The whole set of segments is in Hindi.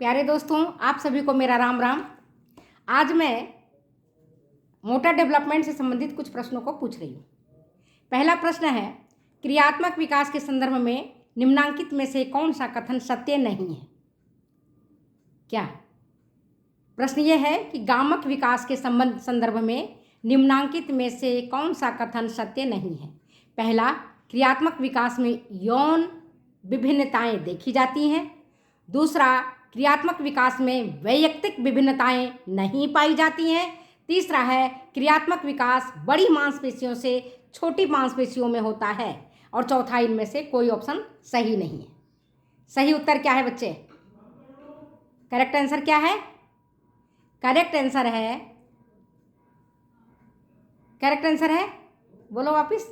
प्यारे दोस्तों, आप सभी को मेरा राम राम। आज मैं मोटर डेवलपमेंट से संबंधित कुछ प्रश्नों को पूछ रही हूँ। पहला प्रश्न है, क्रियात्मक विकास के संदर्भ में निम्नांकित में से कौन सा कथन सत्य नहीं है? क्या प्रश्न यह है कि गामक विकास के संदर्भ में निम्नांकित में से कौन सा कथन सत्य नहीं है? पहला, क्रियात्मक विकास में यौन विभिन्नताएं देखी जाती हैं। दूसरा, क्रियात्मक विकास में वैयक्तिक विभिन्नताएं नहीं पाई जाती हैं। तीसरा है, क्रियात्मक विकास बड़ी मांसपेशियों से छोटी मांसपेशियों में होता है। और चौथा, इनमें से कोई ऑप्शन सही नहीं है। सही उत्तर क्या है बच्चे? करेक्ट आंसर क्या है? करेक्ट आंसर है, बोलो वापिस।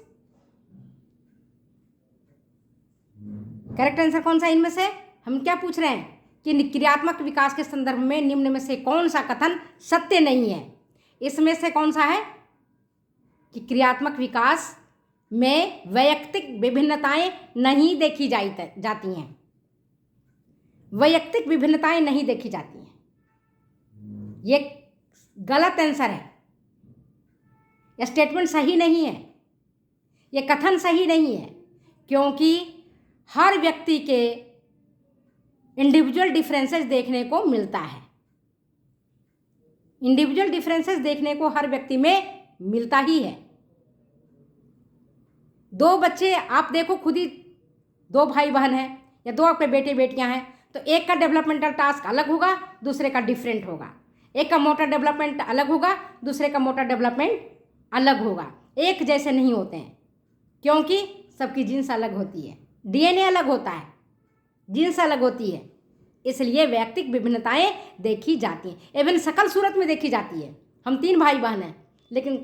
करेक्ट आंसर कौन सा इनमें से? हम क्या पूछ रहे हैं कि क्रियात्मक विकास के संदर्भ में निम्न में से कौन सा कथन सत्य नहीं है? इसमें से कौन सा है कि क्रियात्मक विकास में वैयक्तिक विभिन्नताएं नहीं देखी जाती हैं। वैयक्तिक विभिन्नताएं नहीं देखी जाती हैं, ये गलत आंसर है। यह स्टेटमेंट सही नहीं है, यह कथन सही नहीं है, क्योंकि हर व्यक्ति के इंडिविजुअल डिफरेंसेस देखने को मिलता है। इंडिविजुअल डिफरेंसेस देखने को हर व्यक्ति में मिलता ही है। दो बच्चे आप देखो खुद ही, दो भाई बहन हैं या दो आपके बेटे बेटियां हैं, तो एक का डेवलपमेंटल टास्क अलग होगा, दूसरे का डिफरेंट होगा। एक का मोटर डेवलपमेंट अलग होगा, दूसरे का मोटर डेवलपमेंट अलग होगा। एक जैसे नहीं होते हैं, क्योंकि सबकी जीन्स अलग होती है, डीएनए अलग होता है, जीन्स अलग होती है, इसलिए वैयक्तिक विभिन्नताएं देखी जाती हैं। इवन शकल सूरत में देखी जाती है। हम 3 भाई बहन हैं, लेकिन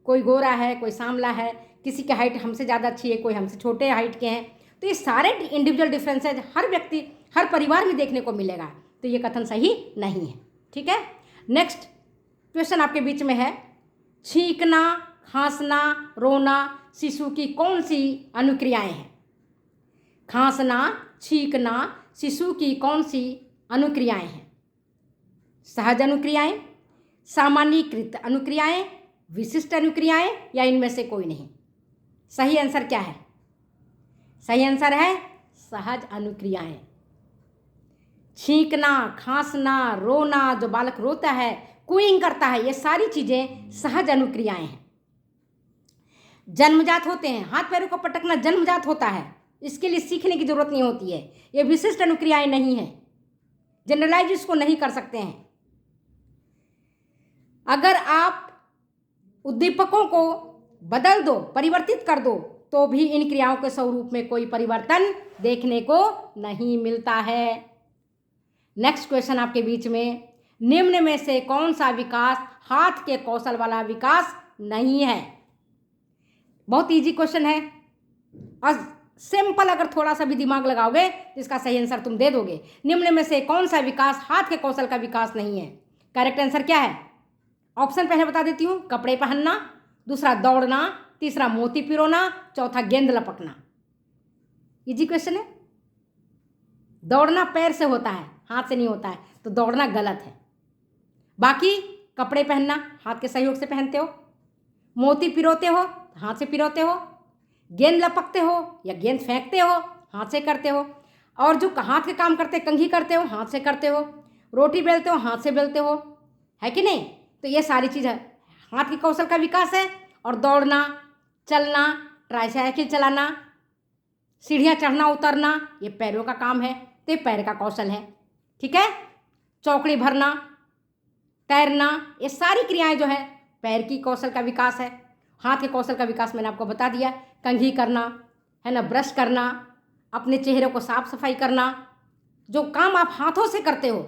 कोई गोरा है, कोई सांवला है, किसी की हाइट हमसे ज़्यादा अच्छी है, कोई हमसे छोटे हाइट के हैं, तो ये सारे इंडिविजुअल डिफरेंसेज हर व्यक्ति, हर परिवार में देखने को मिलेगा। तो ये कथन सही नहीं है। ठीक है, नेक्स्ट क्वेश्चन आपके बीच में है, छींकना, खांसना, रोना शिशु की कौन सी अनुक्रियाएं हैं? खांसना, छींकना शिशु की कौन सी अनुक्रियाएं हैं? सहज अनुक्रियाएं, सामान्यीकृत अनुक्रियाएं, विशिष्ट अनुक्रियाएं, या इनमें से कोई नहीं? सही आंसर क्या है? सही आंसर है सहज अनुक्रियाएं। छींकना, खांसना, रोना, जो बालक रोता है, कूइंग करता है, ये सारी चीजें सहज अनुक्रियाएं हैं। जन्मजात होते हैं, हाथ पैरों को पटकना जन्मजात होता है, इसके लिए सीखने की जरूरत नहीं होती है। ये विशिष्ट अनुक्रियाएं नहीं है, जनरलाइज इसको नहीं कर सकते हैं। अगर आप उद्दीपकों को बदल दो, परिवर्तित कर दो, तो भी इन क्रियाओं के स्वरूप में कोई परिवर्तन देखने को नहीं मिलता है। नेक्स्ट क्वेश्चन आपके बीच में, निम्न में से कौन सा विकास हाथ के कौशल वाला विकास नहीं है? बहुत इजी क्वेश्चन है और सिंपल, अगर थोड़ा सा भी दिमाग लगाओगे तो इसका सही आंसर तुम दे दोगे। निम्न में से कौन सा विकास हाथ के कौशल का विकास नहीं है? करेक्ट आंसर क्या है? ऑप्शन पहले बता देती हूँ, कपड़े पहनना, दूसरा दौड़ना, तीसरा मोती पिरोना, चौथा गेंद लपकना। इजी क्वेश्चन है। दौड़ना पैर से होता है, हाथ से नहीं होता है, तो दौड़ना गलत है। बाकी कपड़े पहनना हाथ के सहयोग से पहनते हो, मोती पिरोते हो हाथ से पिरोते हो, गेंद लपकते हो या गेंद फेंकते हो हाथ से करते हो, और जो हाथ के काम करते, कंघी करते हो हाथ से करते हो, रोटी बेलते हो हाथ से बेलते हो, है कि नहीं? तो ये सारी चीज़ हाथ के कौशल का विकास है। और दौड़ना, चलना, ट्राइसाइकिल चलाना, सीढ़ियाँ चढ़ना उतरना, ये पैरों का काम है, तो ये पैर का कौशल है। ठीक है, चौकड़ी भरना, तैरना, ये सारी क्रियाएं जो है पैर की कौशल का विकास है। हाथ के कौशल का विकास मैंने आपको बता दिया, कंघी करना है ना, ब्रश करना, अपने चेहरे को साफ सफाई करना, जो काम आप हाथों से करते हो,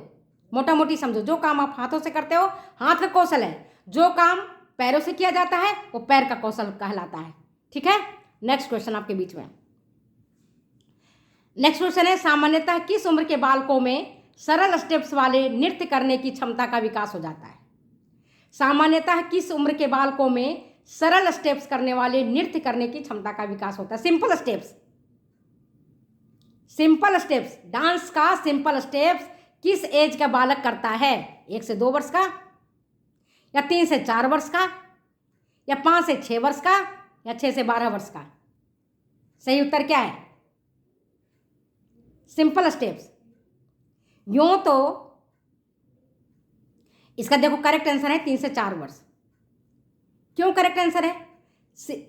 मोटा मोटी समझो, जो काम आप हाथों से करते हो हाथ का कौशल है। जो काम पैरों से किया जाता है वो पैर का कौशल कहलाता है। ठीक है, नेक्स्ट क्वेश्चन आपके बीच में, नेक्स्ट क्वेश्चन है, सामान्यतः किस उम्र के बालकों में सरल स्टेप्स वाले नृत्य करने की क्षमता का विकास हो जाता है? सामान्यतः किस उम्र के बालकों में सरल स्टेप्स करने वाले नृत्य करने की क्षमता का विकास होता है? Simple steps, simple steps, dance का सिंपल स्टेप्स किस एज का बालक करता है? 1 से 2 वर्ष का, या 3 से 4 वर्ष का, या 5 से 6 वर्ष का, या 6 से 12 वर्ष का? सही उत्तर क्या है? Simple steps. यूं तो इसका देखो करेक्ट आंसर है 3 से 4 वर्ष। क्यों करेक्ट आंसर है?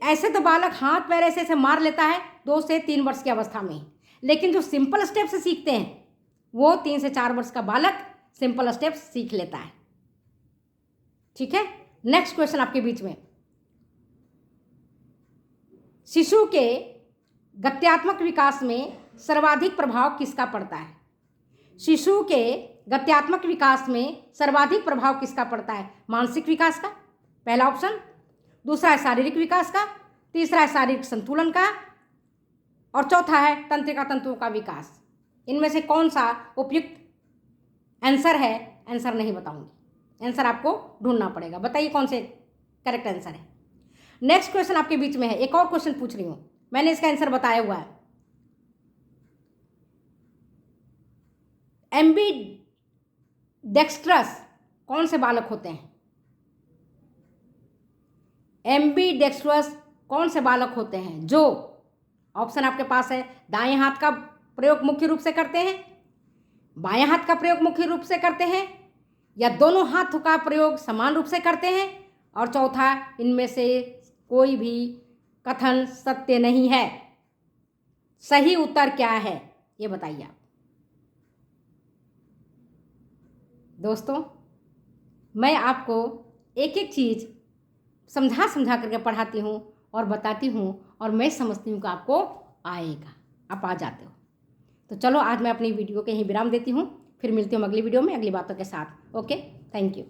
ऐसे तो बालक हाथ पैर ऐसे ऐसे मार लेता है 2 से 3 वर्ष की अवस्था में, लेकिन जो सिंपल स्टेप से सीखते हैं वो 3 से 4 वर्ष का बालक सिंपल स्टेप्स सीख लेता है। ठीक है, नेक्स्ट क्वेश्चन आपके बीच में। शिशु के गत्यात्मक विकास में सर्वाधिक प्रभाव किसका पड़ता है? शिशु के गत्यात्मक विकास में सर्वाधिक प्रभाव किसका पड़ता है? मानसिक विकास का, पहला ऑप्शन। दूसरा है शारीरिक विकास का, तीसरा है शारीरिक संतुलन का, और चौथा है तंत्रिका तंतुओं का विकास। इनमें से कौन सा उपयुक्त आंसर है? आंसर नहीं बताऊंगी, आंसर आपको ढूंढना पड़ेगा। बताइए कौन से करेक्ट आंसर है। नेक्स्ट क्वेश्चन आपके बीच में है, एक और क्वेश्चन पूछ रही हूं, मैंने इसका आंसर बताया हुआ है। एम्बीडेक्स्ट्रस कौन से बालक होते हैं? एम्बीडेक्स्ट्रस कौन से बालक होते हैं जो, ऑप्शन आपके पास है, दाएं हाथ का प्रयोग मुख्य रूप से करते हैं, बाएं हाथ का प्रयोग मुख्य रूप से करते हैं, या दोनों हाथों का प्रयोग समान रूप से करते हैं, और चौथा इनमें से कोई भी कथन सत्य नहीं है। सही उत्तर क्या है ये बताइए आप। दोस्तों, मैं आपको एक एक चीज़ समझा समझा करके पढ़ाती हूँ और बताती हूँ, और मैं समझती हूँ कि आपको आएगा, आप आ जाते हो। तो चलो आज मैं अपनी वीडियो के यहीं विराम देती हूँ, फिर मिलती हूँ अगली वीडियो में अगली बातों के साथ। Okay, thank you.